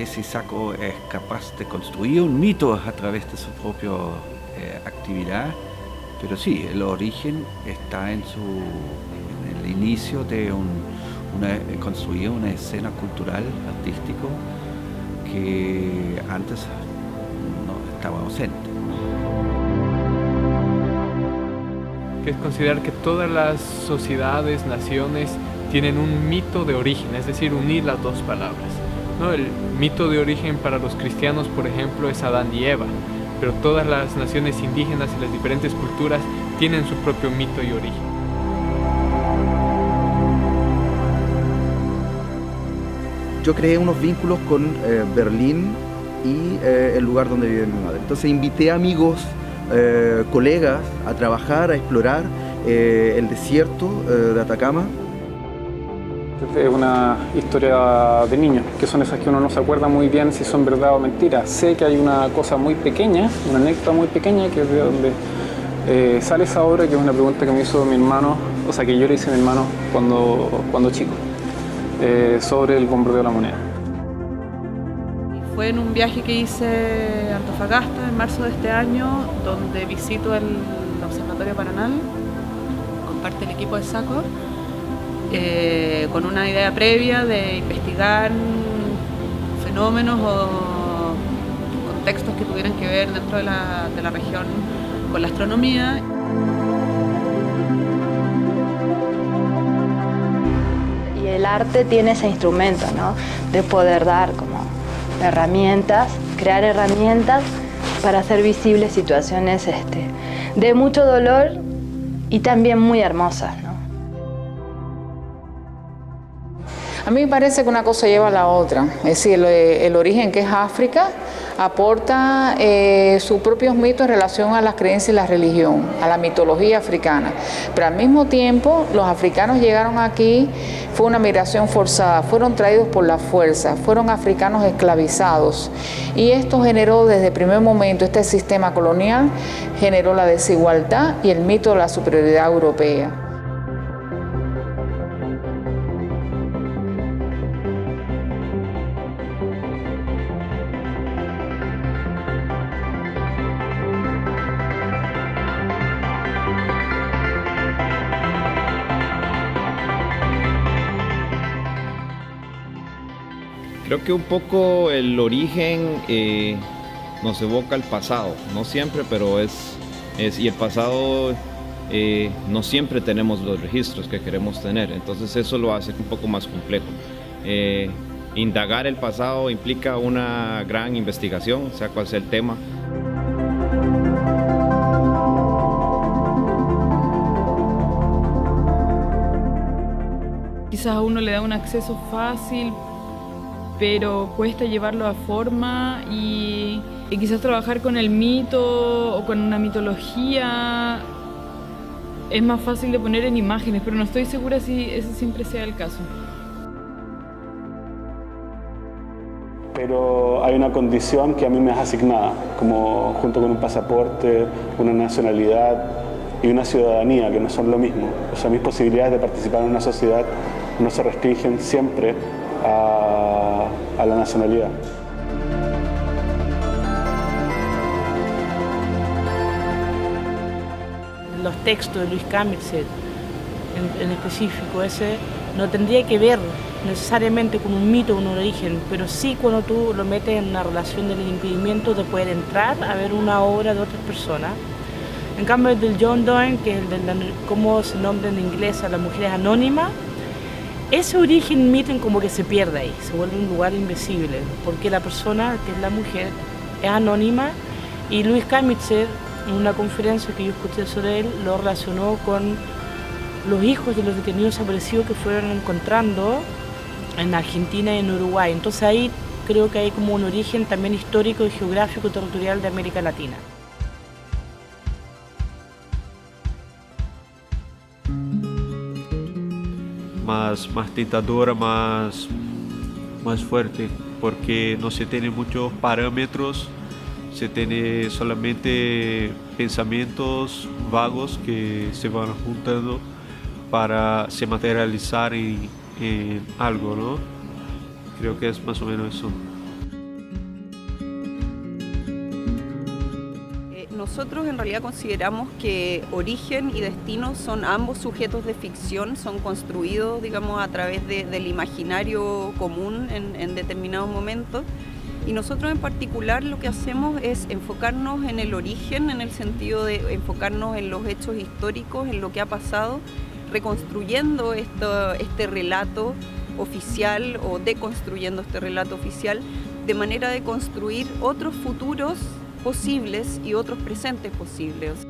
sé si Saco es capaz de construir un mito a través de su propia actividad, pero sí, el origen está en el inicio de construir una escena cultural, artístico, que antes no estaba ausente. Que es considerar que todas las sociedades, naciones, tienen un mito de origen, es decir, unir las dos palabras, ¿no? El mito de origen para los cristianos, por ejemplo, es Adán y Eva, pero todas las naciones indígenas y las diferentes culturas tienen su propio mito y origen. Yo creé unos vínculos con Berlín y el lugar donde vive mi madre. Entonces invité amigos, colegas a trabajar, a explorar el desierto de Atacama. Es una historia de niños, que son esas que uno no se acuerda muy bien si son verdad o mentira. Sé que hay una cosa muy pequeña, una anécdota muy pequeña, que es de donde sale esa obra, que es una pregunta que me hizo mi hermano, o sea, que yo le hice a mi hermano cuando chico, sobre el bombardeo de la moneda. Fue en un viaje que hice a Antofagasta en marzo de este año, donde visito el Observatorio Paranal con parte del equipo de Saco, con una idea previa de investigar fenómenos o contextos que tuvieran que ver dentro de la región con la astronomía. Y el arte tiene ese instrumento, ¿no? De poder dar como herramientas, crear herramientas para hacer visibles situaciones de mucho dolor y también muy hermosas, ¿no? A mí me parece que una cosa lleva a la otra, es decir, el origen, que es África, aporta sus propios mitos en relación a las creencias y la religión, a la mitología africana, pero al mismo tiempo los africanos llegaron aquí, fue una migración forzada, fueron traídos por la fuerza, fueron africanos esclavizados, y esto generó desde el primer momento, este sistema colonial generó la desigualdad y el mito de la superioridad europea. Creo que un poco el origen nos evoca al pasado, no siempre, pero y el pasado no siempre tenemos los registros que queremos tener, entonces eso lo hace un poco más complejo. Indagar el pasado implica una gran investigación, sea cual sea el tema. Quizás a uno le da un acceso fácil, pero cuesta llevarlo a forma y quizás trabajar con el mito o con una mitología es más fácil de poner en imágenes, pero no estoy segura si ese siempre sea el caso. Pero hay una condición que a mí me es asignada, como junto con un pasaporte, una nacionalidad y una ciudadanía, que no son lo mismo. O sea, mis posibilidades de participar en una sociedad no se restringen siempre a la nacionalidad. Los textos de Luis Camilset, en específico, ese no tendría que ver necesariamente con un mito o un origen, pero sí cuando tú lo metes en una relación del impedimento de poder entrar a ver una obra de otras personas. En cambio, el del John Donne, que es el de cómo se nombra en inglés a las mujeres anónimas, ese origen mito como que se pierde ahí, se vuelve un lugar invisible, porque la persona, que es la mujer, es anónima, y Luis Camilset, en una conferencia que yo escuché sobre él, lo relacionó con los hijos de los detenidos desaparecidos que fueron encontrando en Argentina y en Uruguay. Entonces ahí creo que hay como un origen también histórico y geográfico territorial de América Latina. Más tentadora, más fuerte, porque no se tiene muchos parámetros, se tiene solamente pensamientos vagos que se van juntando para se materializar en algo, ¿no? Creo que es más o menos eso. nosotros en realidad consideramos que origen y destino son ambos sujetos de ficción, son construidos, digamos, a través del imaginario común en determinados momentos. Y nosotros en particular lo que hacemos es enfocarnos en el origen, en el sentido de enfocarnos en los hechos históricos, en lo que ha pasado, reconstruyendo este relato oficial o deconstruyendo este relato oficial, de manera de construir otros futuros posibles y otros presentes posibles.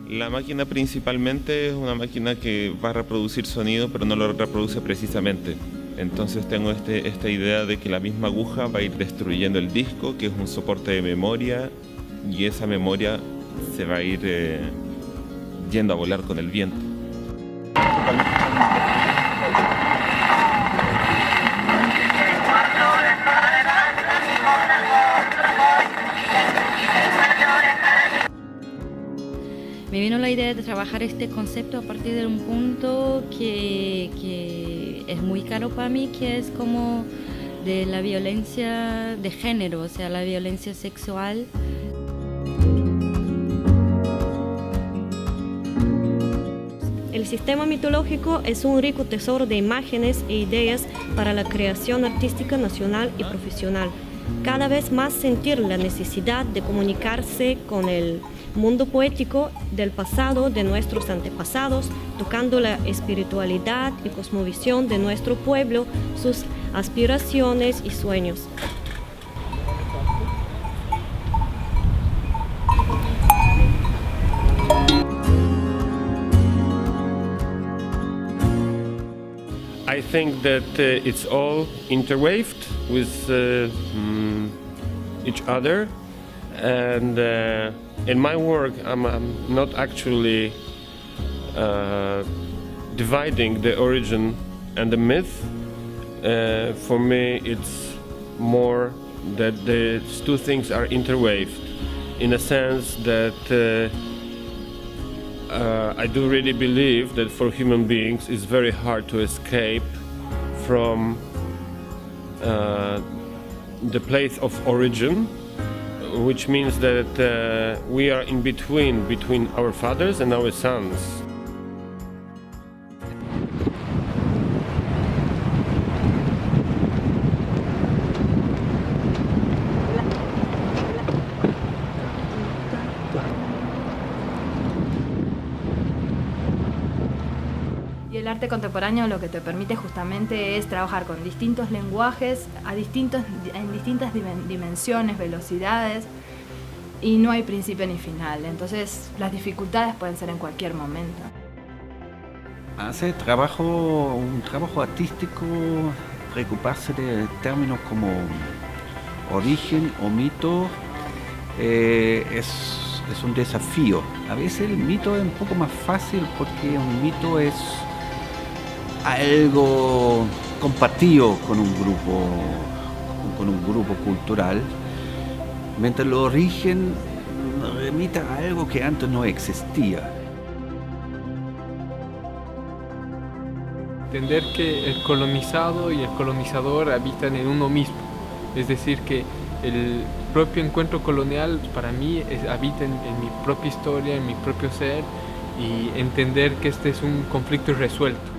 La máquina principalmente es una máquina que va a reproducir sonido, pero no lo reproduce precisamente. Entonces tengo esta idea de que la misma aguja va a ir destruyendo el disco, que es un soporte de memoria, y esa memoria se va a ir yendo a volar con el viento. Me vino la idea de trabajar este concepto a partir de un punto que es muy caro para mí, que es como de la violencia de género, o sea, la violencia sexual. El sistema mitológico es un rico tesoro de imágenes e ideas para la creación artística nacional y profesional. Cada vez más sentir la necesidad de comunicarse con el mundo poético del pasado de nuestros antepasados, tocando la espiritualidad y cosmovisión de nuestro pueblo, sus aspiraciones y sueños. I think that it's all interwaved with each other, and in my work I'm not actually dividing the origin and the myth. For me it's more that these two things are interwaved, in a sense that I do really believe that for human beings it's very hard to escape from the place of origin, which means that we are in between our fathers and our sons. Y el arte contemporáneo lo que te permite justamente es trabajar con distintos lenguajes, en distintas dimensiones, velocidades, y no hay principio ni final. Entonces las dificultades pueden ser en cualquier momento. Hace un trabajo artístico, preocuparse de términos como origen o mito, es un desafío. A veces el mito es un poco más fácil porque un mito es algo compartido con un grupo cultural, mientras el origen remite a algo que antes no existía. Entender que el colonizado y el colonizador habitan en uno mismo, es decir, que el propio encuentro colonial para mí habita en mi propia historia, en mi propio ser, y entender que este es un conflicto irresuelto.